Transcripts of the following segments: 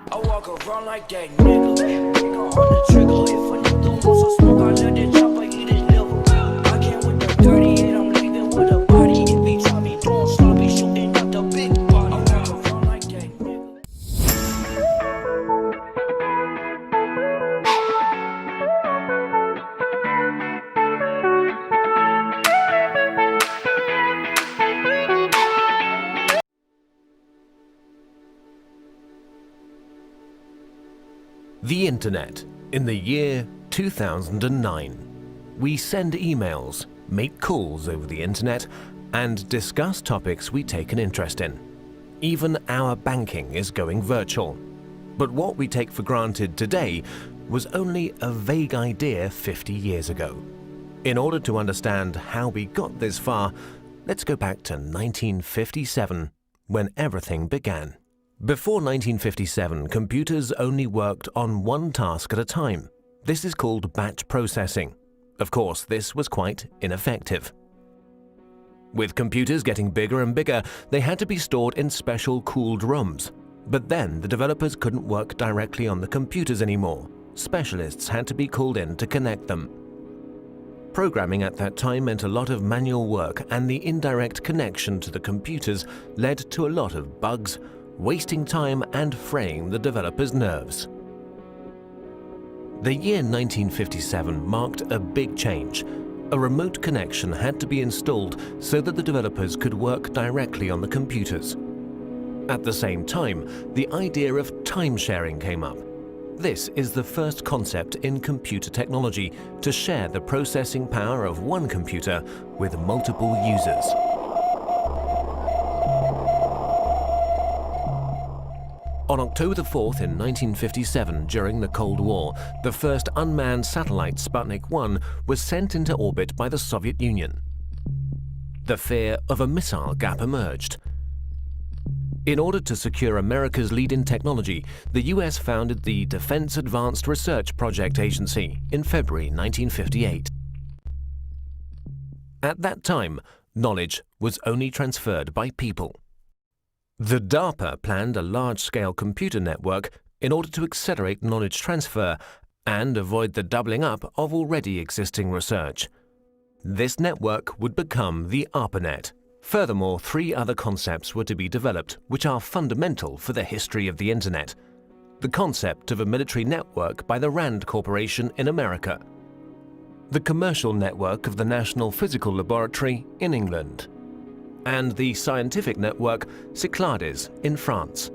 I walk around like that nigga. Finger on the trigger. If a nigga wants some smoke, I let that chopper eat his liver. I came with the 38, I'm leaving with a body. If he try me doing sloppy, shooting up the big body. I walk around like that nigga. The Internet in the year 2009. We send emails, make calls over the Internet, and discuss topics we take an interest in. Even our banking is going virtual. But what we take for granted today was only a vague idea 50 years ago. In order to understand how we got this far, let's go back to 1957, when everything began. Before 1957, computers only worked on one task at a time. This is called batch processing. Of course, this was quite ineffective. With computers getting bigger and bigger, they had to be stored in special cooled rooms. But then the developers couldn't work directly on the computers anymore. Specialists had to be called in to connect them. Programming at that time meant a lot of manual work, and the indirect connection to the computers led to a lot of bugs, wasting time and fraying the developers' nerves. The year 1957 marked a big change. A remote connection had to be installed so that the developers could work directly on the computers. At the same time, the idea of time sharing came up. This is the first concept in computer technology to share the processing power of one computer with multiple users. On October 4th in 1957, during the Cold War, the first unmanned satellite Sputnik 1 was sent into orbit by the Soviet Union. The fear of a missile gap emerged. In order to secure America's lead in technology, the US founded the Defense Advanced Research Project Agency in February 1958. At that time, knowledge was only transferred by people. The DARPA planned a large-scale computer network in order to accelerate knowledge transfer and avoid the doubling up of already existing research. This network would become the ARPANET. Furthermore, 3 other concepts were to be developed, which are fundamental for the history of the Internet. The concept of a military network by the RAND Corporation in America. The commercial network of the National Physical Laboratory in England. And the scientific network Cyclades in France.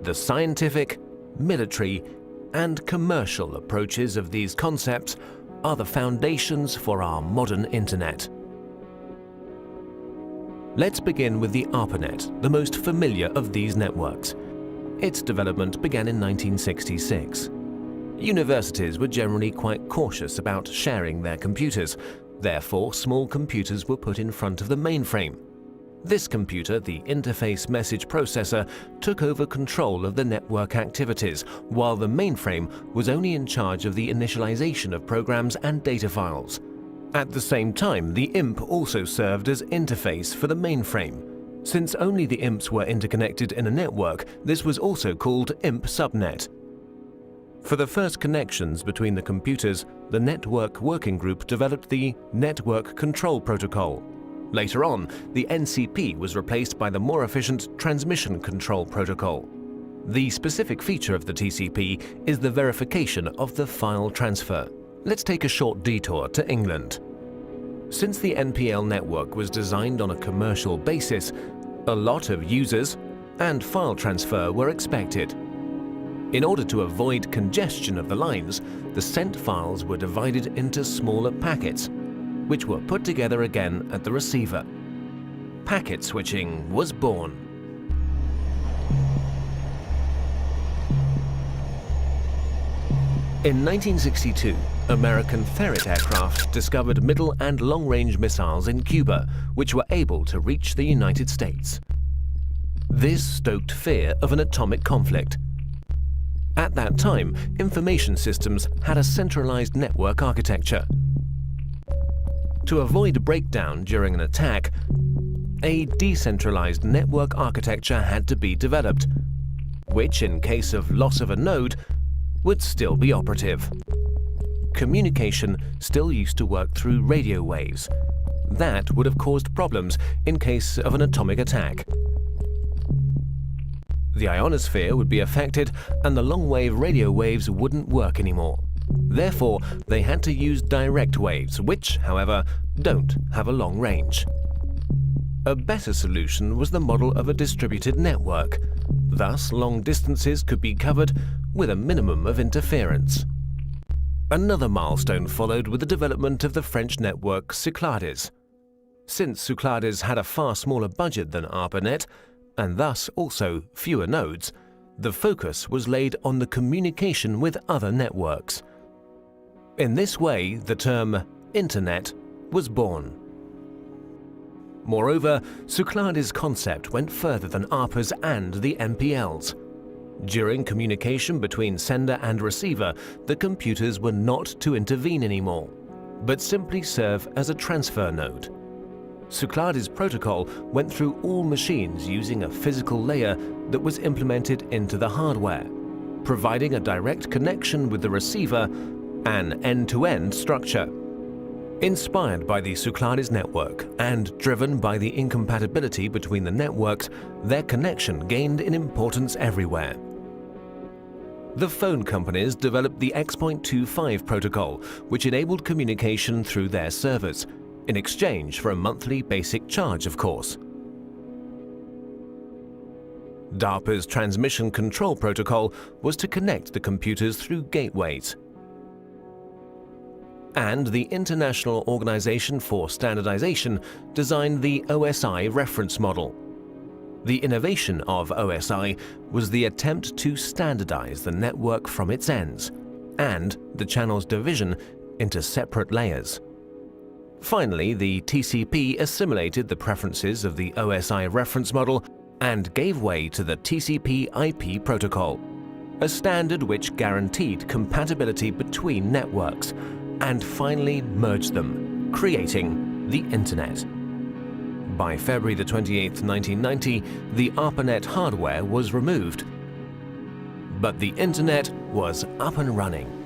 The scientific, military, and commercial approaches of these concepts are the foundations for our modern Internet. Let's begin with the ARPANET, the most familiar of these networks. Its development began in 1966. Universities were generally quite cautious about sharing their computers. Therefore, small computers were put in front of the mainframe. This computer, the Interface Message Processor, took over control of the network activities, while the mainframe was only in charge of the initialization of programs and data files. At the same time, the IMP also served as interface for the mainframe. Since only the IMPs were interconnected in a network, this was also called IMP subnet. For the first connections between the computers, the Network Working Group developed the Network Control Protocol. Later on, the NCP was replaced by the more efficient Transmission Control Protocol. The specific feature of the TCP is the verification of the file transfer. Let's take a short detour to England. Since the NPL network was designed on a commercial basis, a lot of users and file transfer were expected. In order to avoid congestion of the lines, the sent files were divided into smaller packets, which were put together again at the receiver. Packet switching was born. In 1962, American Ferret aircraft discovered middle and long-range missiles in Cuba, which were able to reach the United States. This stoked fear of an atomic conflict. At that time, information systems had a centralized network architecture. To avoid breakdown during an attack, a decentralized network architecture had to be developed. which in case of loss of a node would still be operative. Communication still used to work through radio waves. That would have caused problems in case of an atomic attack. The ionosphere would be affected and the long-wave radio waves wouldn't work anymore. Therefore, they had to use direct waves, which, however, don't have a long range. A better solution was the model of a distributed network. Thus, long distances could be covered with a minimum of interference. Another milestone followed with the development of the French network Cyclades. Since Cyclades had a far smaller budget than ARPANET, and thus also fewer nodes, the focus was laid on the communication with other networks. In this way, the term Internet was born. Moreover, Cyclades' concept went further than ARPA's and the MPL's. During communication between sender and receiver, the computers were not to intervene anymore, but simply serve as a transfer node. Cyclades' protocol went through all machines using a physical layer that was implemented into the hardware, providing a direct connection with the receiver, an end-to-end structure. Inspired by the Cyclades network and driven by the incompatibility between the networks, their connection gained in importance everywhere. The phone companies developed the X.25 protocol, which enabled communication through their servers, in exchange for a monthly basic charge, of course. DARPA's transmission control protocol was to connect the computers through gateways. And the International Organization for Standardization designed the OSI reference model. The innovation of OSI was the attempt to standardize the network from its ends, and the channel's division into separate layers. Finally, the TCP assimilated the preferences of the OSI reference model and gave way to the TCP/IP protocol, a standard which guaranteed compatibility between networks, and finally merged them, creating the Internet. By February 28, 1990, the ARPANET hardware was removed, but the Internet was up and running.